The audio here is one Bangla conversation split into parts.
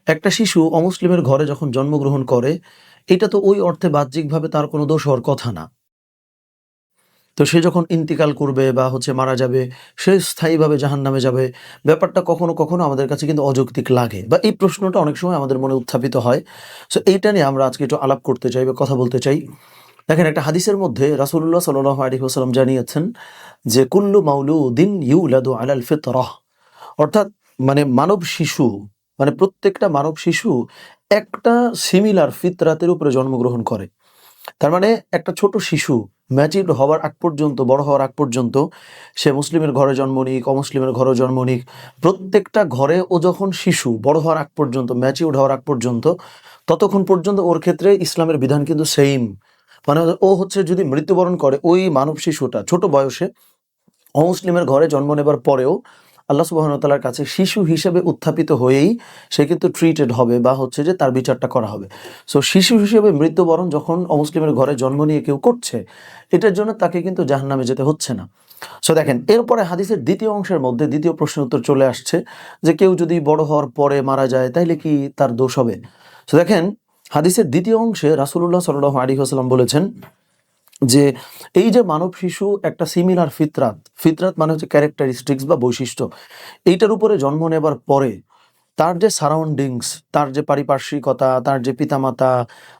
একটা শিশু অমুসলিমের ঘরে যখন জন্মগ্রহণ করে, এটা তো ওই অর্থে বাহ্যিকভাবে তার কোনো দোষ হওয়ার কথা না। তো সে যখন ইন্তিকাল করবে বা মারা যাবে, সে স্থায়ীভাবে জাহান্নামে যাবে। ব্যাপারটা কখনো, কখনো আমাদের কাছে কিন্তু অযৌক্তিক লাগে বা এই প্রশ্নটা অনেক সময় আমাদের মনে উত্থাপিত হয়। সো এইটা নিয়ে আমরা আজকে একটু আলাপ করতে চাই বা কথা বলতে চাই। দেখেন, একটা হাদিসের মধ্যে রাসূলুল্লাহ সাল্লাল্লাহু আলাইহি ওয়াসাল্লাম জানিয়েছেন যে, কুল্লু মাউলুদিন ইউলাদু আলাল ফিতরাহ। অর্থাৎ মানব শিশু, প্রত্যেকটা মানব শিশু একটা সিমিলার ফিতরাতের উপরে জন্মগ্রহণ করে। তার মানে একটা ছোট শিশু ম্যাচিউরড হওয়ার আগ পর্যন্ত, বড় হওয়ার আগ পর্যন্ত, সে মুসলিমের ঘরে জন্ম নিক, অমুসলিমের ঘরে জন্ম নিক, প্রত্যেকটা ঘরে ও যখন শিশু বড় হওয়ার আগ পর্যন্ত, ম্যাচিউরড হওয়ার আগ পর্যন্ত, ততক্ষণ পর্যন্ত ওর ক্ষেত্রে ইসলামের বিধান কিন্তু সেম। ও যদি মৃত্যুবরণ করে, ওই মানব শিশুটা ছোট বয়সে অমুসলিমের ঘরে জন্ম নেবার পরেও আল্লাহ সুবহানাহু ওয়া তাআলার কাছে শিশু হিসেবে উত্থাপিত হয়েই সে কিন্তু ট্রিটেড হবে বা যে তার বিচারটা করা হবে। সো শিশু হিসেবে মৃত্যুবরণ যখন অমুসলিমের ঘরে জন্ম নিয়ে কেউ করছে, এটার জন্য তাকে কিন্তু জাহান্নামে যেতে হচ্ছে না। সো দেখেন, এরপরে হাদিসের দ্বিতীয় অংশের মধ্যে দ্বিতীয় প্রশ্নের উত্তর চলে আসছে যে কেউ যদি বড় হওয়ার পরে মারা যায় তাইলে কি তার দোষ হবে? সো দেখেন, হাদিসের দ্বিতীয় অংশে রাসূলুল্লাহ সাল্লাল্লাহু আলাইহি ওয়াসাল্লাম বলেছেন যে এই যে মানব শিশু একটা সিমিলার ফিতরাত, ফিতরাত মানে হচ্ছে ক্যারেক্টারিস্টিক্স বা বৈশিষ্ট্য, এইটার উপরে জন্ম নেবার পরে তার যে সারাউন্ডিংস, তার যে পারিপার্শ্বিকতা, তার যে পিতামাতা,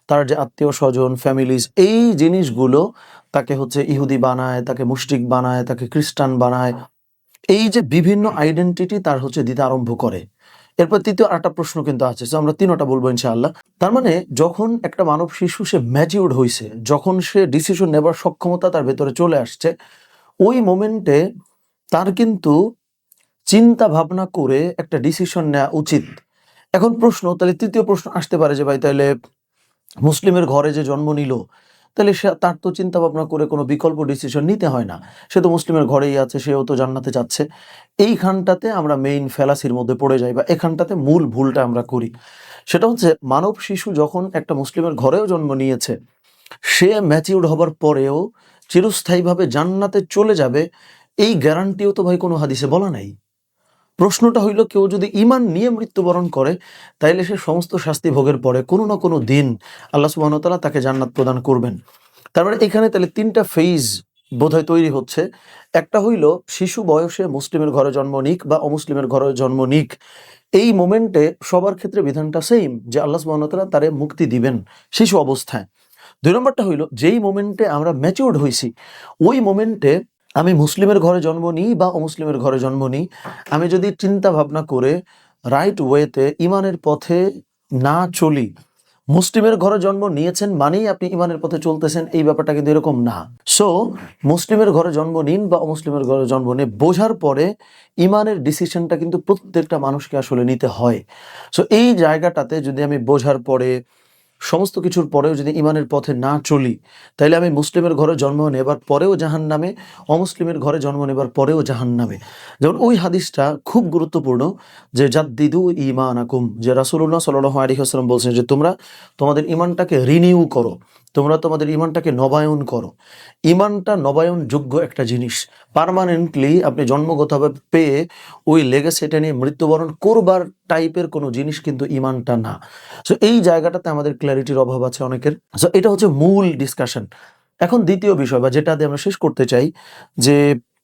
তার যে আত্মীয় স্বজন, ফ্যামিলিজ, এই জিনিসগুলো তাকে ইহুদি বানায়, তাকে মুশরিক বানায়, তাকে খ্রিস্টান বানায়। এই যে বিভিন্ন আইডেন্টিটি তার দিতে আরম্ভ করে। এরপর তৃতীয় আরেকটা প্রশ্ন কিন্তু আছে, আমরা তিনটা বলবো ইনশাআল্লাহ। তার মানে যখন একটা মানব শিশু সে ম্যাচিউরড হয়েছে, যখন সে ডিসিশন নেবার সক্ষমতা তার ভেতরে চলে আসছে, ওই মোমেন্টে তার কিন্তু চিন্তা ভাবনা করে একটা ডিসিশন নেওয়া উচিত। এখন প্রশ্ন, তাহলে তৃতীয় প্রশ্ন আসতে পারে যে ভাই, তাহলে মুসলিমের ঘরে যে জন্ম নিল, তাহলে সে তার তো চিন্তা ভাবনা করে কোনো বিকল্প ডিসিশন নিতে হয় না, সে তো মুসলিমের ঘরেই আছে, সেও তো জান্নাতে যাচ্ছে। এইখানটাতে আমরা মেইন ফ্যালাসির মধ্যে পড়ে যাই বা এখানটাতে মূল ভুলটা আমরা করি। সেটা মানব শিশু যখন একটা মুসলিমের ঘরেও জন্ম নিয়েছে, সে ম্যাচিউরড হবার পরেও চিরস্থায়ীভাবে জান্নাতে চলে যাবে, এই গ্যারান্টিও তো ভাই কোনো হাদিসে বলা নাই। প্রশ্নটা হইল, কেউ যদি ঈমান নিয়ে মৃত্যুবরণ করে, তাইলে সে সমস্ত শাস্তি ভোগের পরে কোনো না কোনো দিন আল্লাহ সুবহানাহু ওয়া তাআলা তাকে জান্নাত প্রদান করবেন। তার মানে এখানে তাহলে তিনটা ফেজ বোধহয় তৈরি হচ্ছে। একটা হইল, শিশু বয়সে মুসলিমের ঘরে জন্ম নিক বা অমুসলিমের ঘরে জন্ম নিক, এই মোমেন্টে সবার ক্ষেত্রে বিধানটা সেম, যে আল্লাহ সুবহানাহু ওয়া তাআলা তারে মুক্তি দিবেন শিশু অবস্থায়। দুই নম্বরটা হইল, যেই মোমেন্টে আমরা ম্যাচিউরড হইছি, ওই মোমেন্টে আমি মুসলিমের ঘরে জন্ম নিই বা অমুসলিমের ঘরে জন্ম নিই, আমি যদি চিন্তা ভাবনা করে রাইট ওয়েতে ইমানের পথে না চলি, মুসলিমের ঘরে জন্ম নিয়েছেন মানেই আপনি ইমানের পথে চলতেছেন, এই ব্যাপারটা কিন্তু এরকম না। সো মুসলিমের ঘরে জন্ম নিন বা অমুসলিমের ঘরে জন্ম নিয়ে বোঝার পরে ইমানের ডিসিশনটা কিন্তু প্রত্যেকটা মানুষকে আসলে নিতে হয়। সো এই জায়গাটাতে যদি আমি বোঝার পরে, সমস্ত কিছুর পরেও যদি ইমানের পথে না চলি, তাইলে আমি মুসলিমের ঘরে জন্ম নেবার পরেও জাহান্নামে, অমুসলিমের ঘরে জন্ম নেবার পরেও জাহান্নামে। যেমন ওই হাদিসটা খুব গুরুত্বপূর্ণ, যে জাদ্দিদু ঈমানাকুম, যে রাসূলুল্লাহ সাল্লাল্লাহু আলাইহি ওয়াসাল্লাম বলছেন যে তোমরা তোমাদের ঈমানটাকে রিনিউ করো, তোমরা তোমাদের ঈমানটাকে নবায়ন করো। ঈমানটা নবায়নযোগ্য একটা জিনিস। পার্মানেন্টলি আপনি জন্মগতভাবে পেয়ে ওই লেগেসিটা নিয়ে মৃত্যুবরণ করবার টাইপের কোনো জিনিস কিন্তু ঈমানটা না। সো এই জায়গাটাতে আমাদের ক্ল্যারিটির অভাব আছে অনেকের। সো এটা মূল ডিসকাশন। এখন দ্বিতীয় বিষয় বা যেটা দিয়ে আমরা শেষ করতে চাই, যে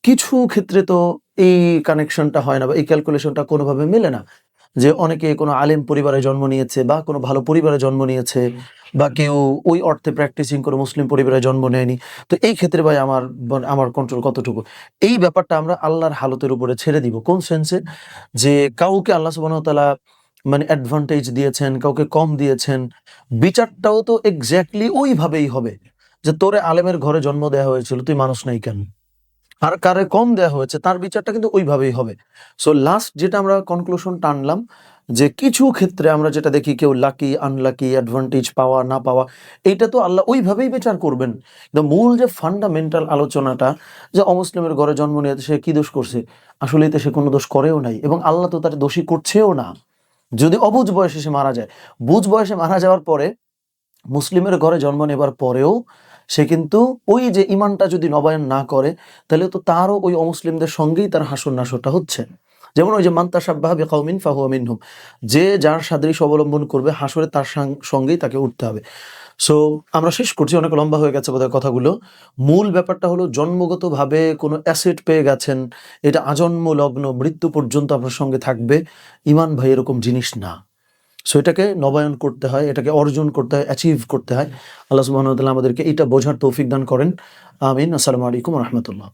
কিছু ক্ষেত্রে তো এই কানেকশনটা হয় না বা এই ক্যালকুলেশনটা কোনোভাবে মেলে না, যে অনেকে কোনো আলেম পরিবারে জন্ম নিয়েছে বা কোনো ভালো পরিবারে জন্ম নিয়েছে, বা কেউ ওই অর্থে প্র্যাকটিসিং করে মুসলিম পরিবারে জন্ম নেয়নি। তো এই ক্ষেত্রে ভাই আমার কন্ট্রোল কতটুকু? এই ব্যাপারটা আমরা আল্লাহর হালতের উপরে ছেড়ে দিব। কোন সেন্সে? যে কাউকে আল্লাহ সুবহানাহু ওয়া তাআলা অ্যাডভান্টেজ দিয়েছেন, কাউকে কম দিয়েছেন, বিচারটাও তো এক্স্যাক্টলি ওইভাবেই হবে, যে তোরে আলেমের ঘরে জন্ম দেওয়া হয়েছিল, তুই মানুষ নাই কেন? আর কারে কম দেওয়া হয়েছে, তার বিচারটা কিন্তু ওইভাবেই হবে। সো লাস্ট যেটা আমরা কনক্লুশন টানলাম, যে কিছু ক্ষেত্রে আমরা যেটা দেখি, কেউ লাকি, আনলাকি, অ্যাডভান্টেজ পাওয়া না পাওয়া, এইটা তো আল্লাহ ওইভাবেই বিচার করবেন। কিন্তু মূল যে ফান্ডামেন্টাল আলোচনাটা, যে অমুসলিমের ঘরে জন্ম নিয়ে সে কি দোষ করছে, আসলেই তো সে কোনো দোষ করেও নাই, এবং আল্লাহ তো তার দোষী করছেও না। যদি অবুঝ বয়সে সে মারা যায়, বুঝ বয়সে মারা যাওয়ার পরে, মুসলিমের ঘরে জন্ম নেবার পরেও সে কিন্তু ওই যে ইমানটা যদি নবায়ন না করে, তাহলে তো তারও ওই অমুসলিমদের সঙ্গেই তার হাসর নাসরটা হচ্ছে। যেমন ওই যে মান তাশাব্বাহা বিকাউমিন ফাহুয়া মিনহুম, যে যার সাদৃশ্য অবলম্বন করবে হাসরে তার সঙ্গেই তাকে উঠতে হবে। সো আমরা শেষ করছি, অনেক লম্বা হয়ে গেছে বোধহয় কথাগুলো। মূল ব্যাপারটা হলো জন্মগতভাবে কোনো অ্যাসেট পেয়ে গেছেন, এটা আজন্ম লগ্ন মৃত্যু পর্যন্ত আপনার সঙ্গে থাকবে। ঈমান ভাই এরকম জিনিস না। সো এটাকে নবায়ন করতে হয়, এটাকে অর্জন করতে হয়, অ্যাচিভ করতে হয়। আল্লাহ সুবহানাহু ওয়া তাআলা আমাদেরকে এটা বোঝার তৌফিক দান করেন। আমিন। আসসালামু আলাইকুম ওয়া রাহমাতুল্লাহ।